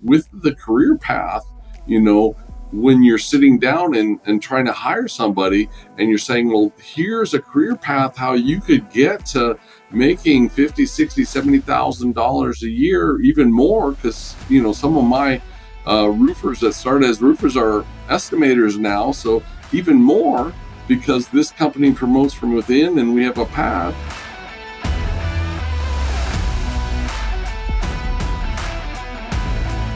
with the career path, you know, when you're sitting down and trying to hire somebody and you're saying, well, here's a career path how you could get to making 50, 60, $70,000 a year, even more, because some of my roofers that started as roofers are estimators now, so even more, because this company promotes from within and we have a path.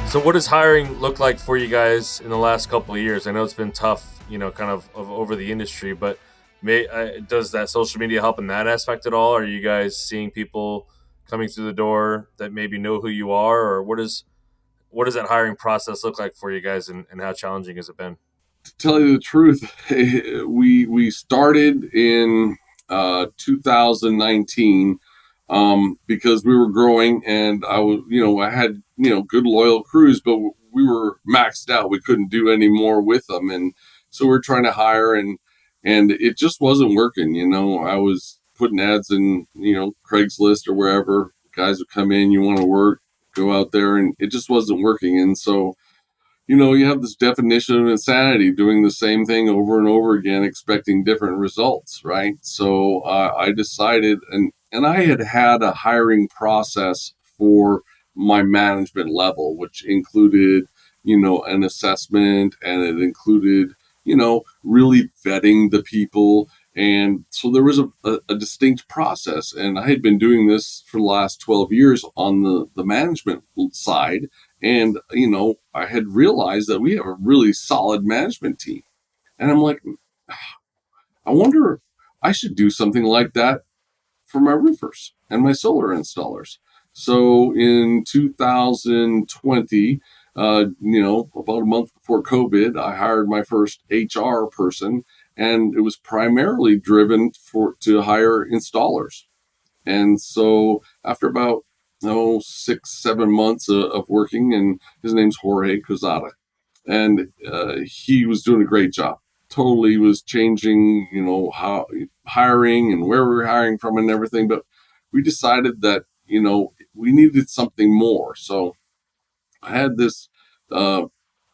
So what does hiring look like for you guys in the last couple of years? I know it's been tough, kind of over the industry, but does that social media help in that aspect at all? Are you guys seeing people coming through the door that maybe know who you are, or what does that hiring process look like for you guys, and how challenging has it been? To tell you the truth, we started in 2019 because we were growing, and I had good loyal crews, but we were maxed out. We couldn't do any more with them, and so we're trying to hire, and it just wasn't working. I was putting ads in Craigslist or wherever. Guys would come in, you want to work, go out there, and it just wasn't working. And so you have this definition of insanity, doing the same thing over and over again, expecting different results, right? So I decided, and I had a hiring process for my management level, which included, an assessment, and it included, really vetting the people. And so there was a distinct process. And I had been doing this for the last 12 years on the management side. And, I had realized that we have a really solid management team. And I'm like, I wonder, I should do something like that for my roofers and my solar installers. So in 2020, about a month before COVID, I hired my first HR person, and it was primarily driven to hire installers. And so after about 6, 7 months of working, and his name's Jorge Cruzada, and he was doing a great job. Totally was changing, how hiring and where we were hiring from and everything. But we decided that we needed something more. So I had this uh,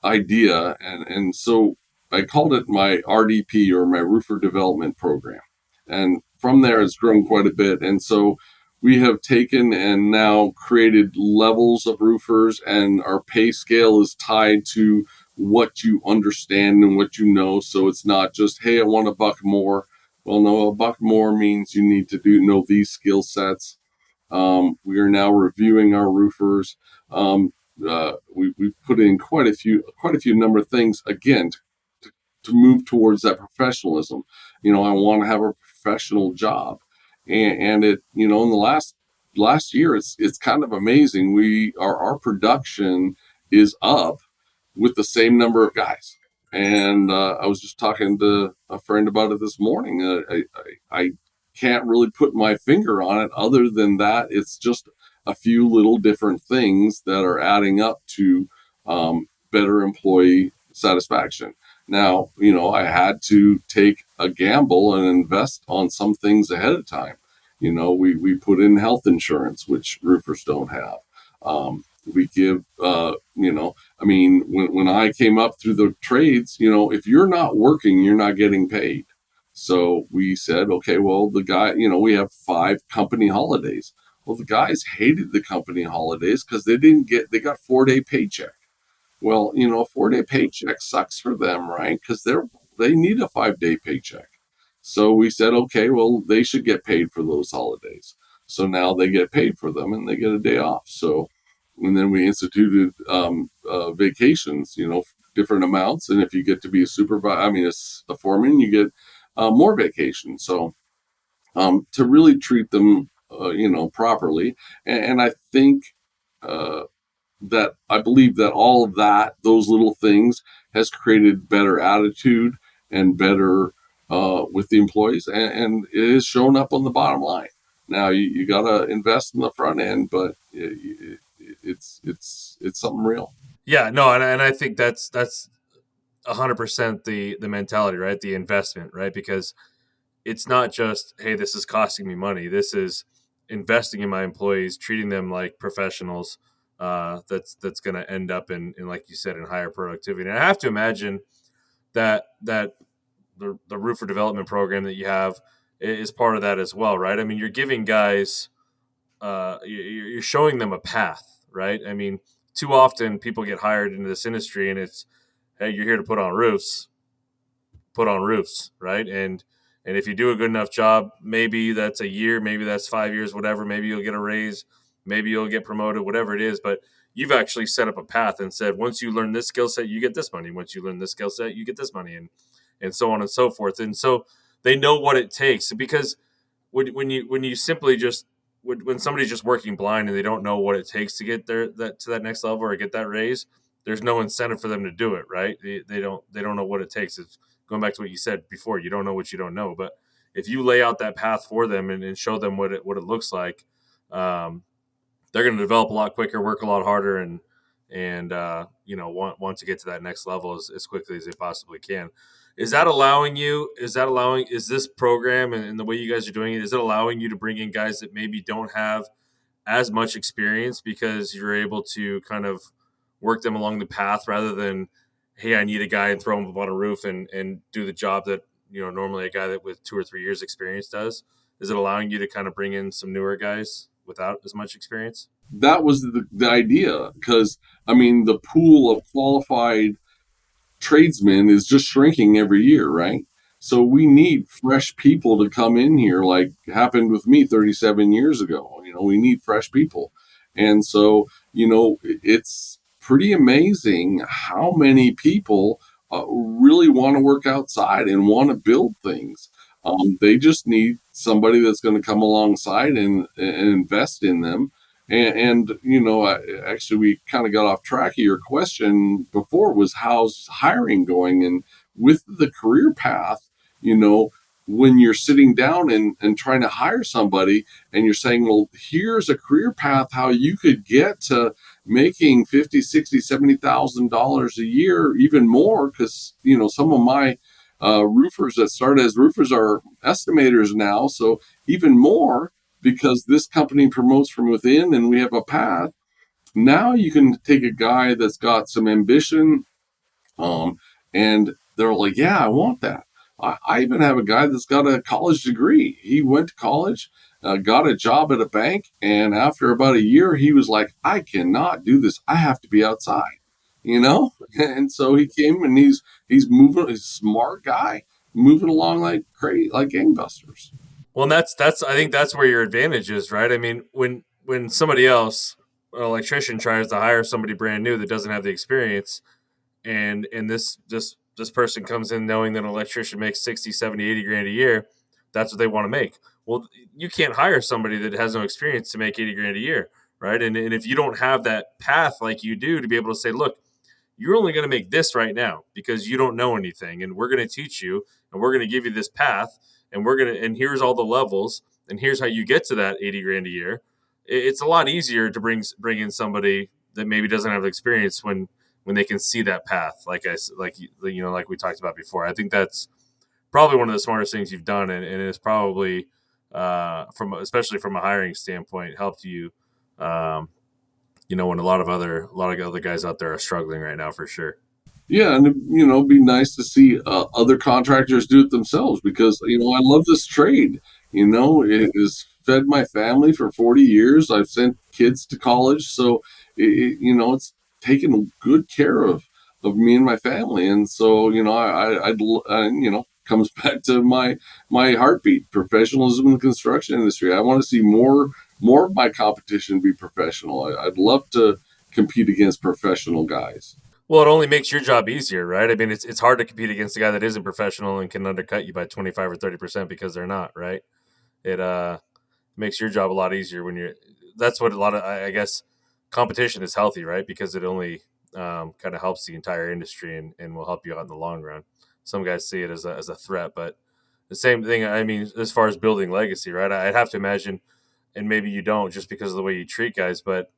idea, and so I called it my RDP, or my Roofer Development Program. And from there, it's grown quite a bit. And so we have taken and now created levels of roofers, and our pay scale is tied to what you understand and what you know. So it's not just, hey, I want a buck more. Well, no, a buck more means you need to know these skill sets. We are now reviewing our roofers. We put in quite a few number of things, again, to move towards that professionalism. I want to have a professional job, and it in the last year, it's kind of amazing. Our production is up with the same number of guys. And I was just talking to a friend about it this morning. I can't really put my finger on it, other than that it's just a few little different things that are adding up to better employee satisfaction. Now, I had to take a gamble and invest on some things ahead of time. We put in health insurance, which roofers don't have. We give, I mean, when I came up through the trades, if you're not working, you're not getting paid. So we said, okay, well, we have 5 company holidays. Well, the guys hated the company holidays because they got 4-day paycheck. Well, a 4-day paycheck sucks for them, right? Because they need a 5-day paycheck. So we said, okay, well, they should get paid for those holidays. So now they get paid for them and they get a day off. So, and then we instituted vacations, different amounts. And if you get to be a supervisor, a foreman, you get more vacation. So to really treat them, properly. And I think that I believe that all of that, those little things, has created better attitude and better with the employees, and it has shown up on the bottom line. Now you got to invest in the front end, but it's something real. Yeah, no, and I think that's 100% the mentality, right? The investment, right? Because it's not just, hey, this is costing me money. This is investing in my employees, treating them like professionals, that's going to end up in, like you said, in higher productivity. And I have to imagine that the roofer development program that you have is part of that as well, right? I mean, you're giving guys, you're showing them a path, right? I mean, too often people get hired into this industry and it's, hey, you're here to put on roofs, right? And if you do a good enough job, maybe that's a year, maybe that's 5 years, whatever. Maybe you'll get a raise, maybe you'll get promoted, whatever it is. But you've actually set up a path and said, once you learn this skill set, you get this money. Once you learn this skill set, you get this money, and so on and so forth. And so they know what it takes, because when you simply just when somebody's just working blind and they don't know what it takes to get there that to that next level or get that raise, there's no incentive for them to do it, right? They don't know what it takes. It's going back to what you said before. You don't know what you don't know, but if you lay out that path for them and show them what it looks like, um, they're going to develop a lot quicker, work a lot harder, and want to get to that next level as quickly as they possibly can. Is this program and the way you guys are doing it, is it allowing you to bring in guys that maybe don't have as much experience, because you're able to kind of work them along the path rather than, hey, I need a guy and throw him up on a roof and do the job that normally a guy that with 2 or 3 years experience does? Is it allowing you to kind of bring in some newer guys without as much experience? That was the idea, because I mean the pool of qualified tradesmen is just shrinking every year, right? So we need fresh people to come in here, like happened with me 37 years ago. We need fresh people. And so, it's pretty amazing how many people really want to work outside and want to build things. They just need somebody that's going to come alongside and invest in them. Actually, we kind of got off track of your question before, was how's hiring going? And with the career path, when you're sitting down and trying to hire somebody and you're saying, well, here's a career path, how you could get to making 50, 60, $70,000 a year, even more. Cause some of my roofers that started as roofers are estimators now. So even more, because this company promotes from within and we have a path. Now you can take a guy that's got some ambition, and they're like, yeah, I want that. I even have a guy that's got a college degree. He went to college, got a job at a bank, and after about a year, he was like, I cannot do this. I have to be outside, And so he came, and he's moving. He's a smart guy, moving along like crazy, like gangbusters. Well, and that's I think that's where your advantage is, right? I mean, when somebody else, an electrician, tries to hire somebody brand new that doesn't have the experience, and this person comes in knowing that an electrician makes 60, 70, 80 grand a year, that's what they want to make. Well, you can't hire somebody that has no experience to make 80 grand a year, right? And if you don't have that path like you do to be able to say, look, you're only going to make this right now because you don't know anything, and we're going to teach you, and we're going to give you this path, and here's all the levels, and here's how you get to that 80 grand a year. It's a lot easier to bring in somebody that maybe doesn't have experience when they can see that path, like we talked about before. I think that's probably one of the smartest things you've done, and it's probably from especially from a hiring standpoint helped you, when a lot of other guys out there are struggling right now for sure. Yeah, and it'd be nice to see other contractors do it themselves, because I love this trade. It has fed my family for 40 years. I've sent kids to college, so it's taken good care of me and my family. And so comes back to my heartbeat: professionalism in the construction industry. I want to see more of my competition be professional. I'd love to compete against professional guys. Well, it only makes your job easier, right? I mean, it's hard to compete against a guy that isn't professional and can undercut you by 25 or 30% because they're not, right? It makes your job a lot easier when you're. That's what a lot of I guess competition is healthy, right? Because it only kind of helps the entire industry and will help you out in the long run. Some guys see it as a threat, but the same thing. I mean, as far as building legacy, right? I'd have to imagine, and maybe you don't just because of the way you treat guys, but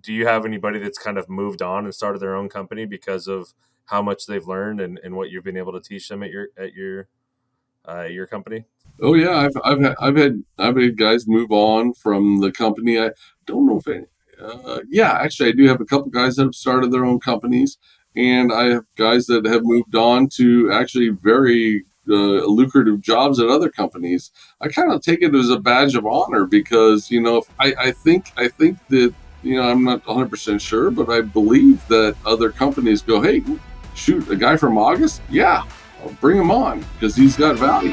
do you have anybody that's kind of moved on and started their own company because of how much they've learned and what you've been able to teach them at your company? Oh yeah, I've had guys move on from the company. I don't know if Yeah, actually, I do have a couple guys that have started their own companies, and I have guys that have moved on to actually very lucrative jobs at other companies. I kind of take it as a badge of honor because if I think that I'm not 100% sure, but I believe that other companies go, hey, shoot, a guy from August, yeah, I'll bring him on because he's got value.